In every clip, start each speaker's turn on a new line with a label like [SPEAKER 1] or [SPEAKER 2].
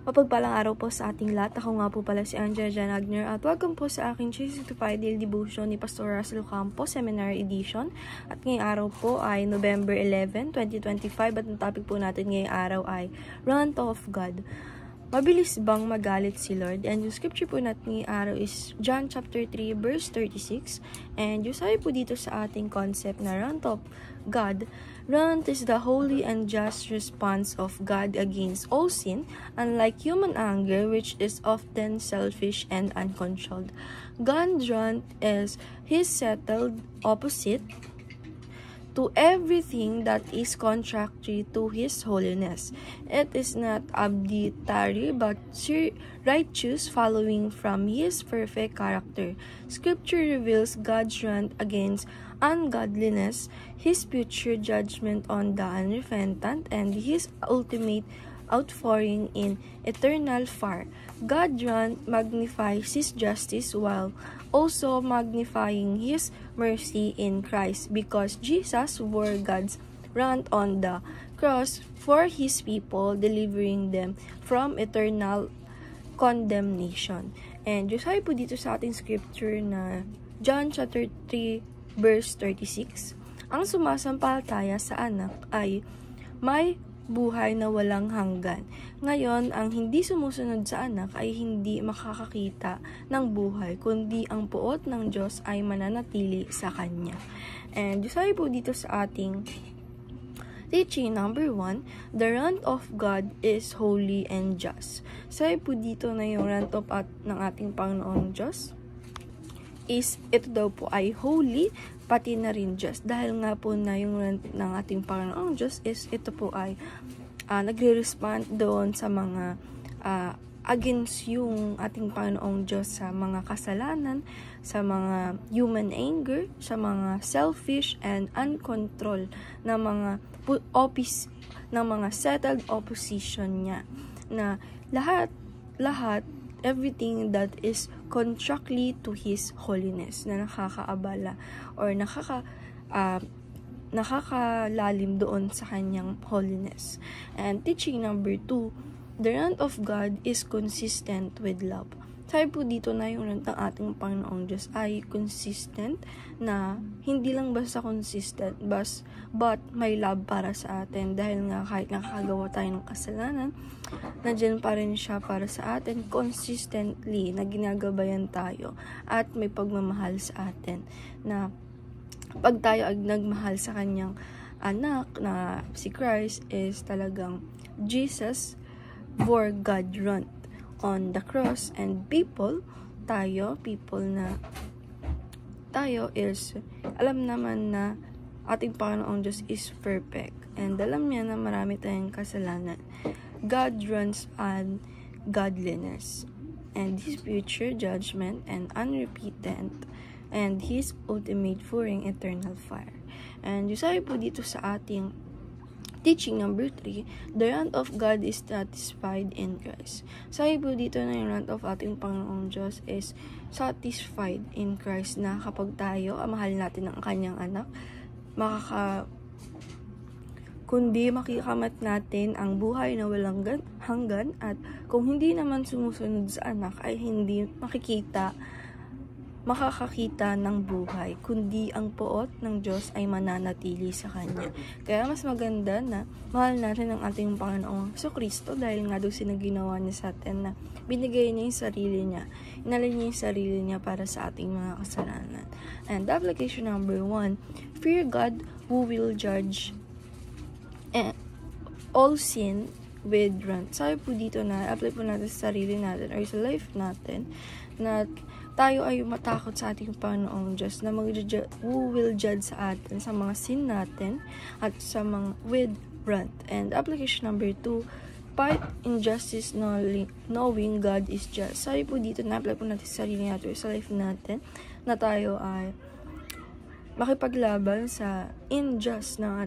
[SPEAKER 1] Mapagpalang araw po sa ating lahat. Ako nga po pala si Angela Janagner at welcome po sa aking 365 Daily Devotion ni Pastor Russell Ocampo Seminary Edition. At ngayong araw po ay November 11, 2025 at ang topic po natin ngayong araw ay Wrath of God. Mabilis bang magalit si Lord? And yung scripture po natin ngayong araw is John chapter 3 verse 36. And yung sabi po dito sa ating concept na wrath of God, wrath is the holy and just response of God against all sin, unlike human anger, which is often selfish and uncontrolled. God's wrath is His settled opposite to everything that is contrary to His holiness. It is not arbitrary but righteous, following from His perfect character. Scripture reveals God's wrath against ungodliness, His future judgment on the unrepentant, and His ultimate outpouring in eternal fire. God's wrath magnifies His justice while also magnifying His mercy in Christ, because Jesus bore God's wrath on the cross for His people, delivering them from eternal condemnation. And yung sabi po dito sa ating scripture na John chapter 3 verse 36, ang sumasampalataya sa anak ay may buhay na walang hanggan. Ngayon, ang hindi sumusunod sa anak ay hindi makakakita ng buhay, kundi ang puot ng Diyos ay mananatili sa Kanya. And sabi po dito sa ating teaching number 1, the wrath of God is holy and just. Sabi po dito na yung wrath of ng ating Panginoong Diyos is, ito daw po ay holy, pati na rin just. Dahil nga po na yung wrath ng ating Panginoong Diyos is, ito po ay nagre-respond doon sa mga against yung ating Panginoong Diyos sa mga kasalanan, sa mga human anger, sa mga selfish and uncontrolled na mga settled opposition niya. Na lahat, everything that is contrary to His holiness, na nakakaabala or nakakalalim doon sa Kanyang holiness. And teaching number 2, the wrath of God is consistent with love. Sabi po dito na yung wrath ng ating Panginoong Diyos ay consistent, na hindi lang basta consistent, but may love para sa atin. Dahil nga kahit nakakagawa tayo ng kasalanan, nandiyan pa rin siya para sa atin consistently, na ginagabayan tayo at may pagmamahal sa atin. Na pag tayo ay nagmahal sa Kanyang anak na si Christ, is talagang Jesus bore God's wrath on the cross, and people is, alam naman na ating Panginoong Diyos is perfect, and alam niya na marami tayong kasalanan. God runs on godliness, and His future judgment and unrepentant, and His ultimate pouring eternal fire. And yung sabi po dito sa ating teaching number 3, the wrath of God is satisfied in Christ. Sabi po dito na yung wrath of ating Panginoong Diyos is satisfied in Christ, na kapag tayo, mahal natin ang Kanyang anak, kundi makikamat natin ang buhay na walang hanggan, at kung hindi naman sumusunod sa anak ay hindi makakakita ng buhay, kundi ang puot ng Diyos ay mananatili sa Kanya. Kaya mas maganda na mahal natin ang ating Panginoong Kristo, dahil nga doon sinaginawa niya sa atin na binigay niya yung sarili niya, inalin niya yung sarili niya para sa ating mga kasalanan. And application number 1, fear God who will judge all sin with wrath. Sabi po dito na apply po natin sa sarili natin or sa life natin, na tayo ay matakot sa ating Panginoong Diyos, na who will judge sa atin sa mga sin natin at sa mga with wrath. And application number 2, fight injustice knowing God is just. Sabi po dito na apply po natin sa sarili natin or sa life natin, na tayo ay makipaglaban sa injustice ng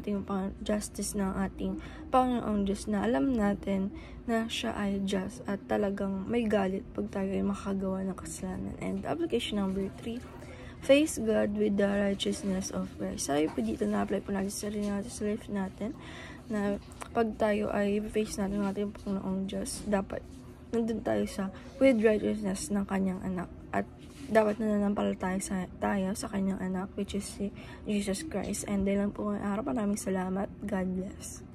[SPEAKER 1] ating Panginoong Diyos, na alam natin na siya ay just at talagang may galit pag tayo ay makagawa ng kasalanan. And application number 3, face God with the righteousness of Christ. Sabi po dito na apply po natin sa sarili natin, sa life natin, na pag tayo ay face natin ng ating Panginoong Diyos, dapat nandun tayo sa with righteousness ng kanyang anak, at dapat nananampalataya tayo sa kanyang anak, which is si Jesus Christ. And dahil lang po ngayong araw, maraming salamat. God bless.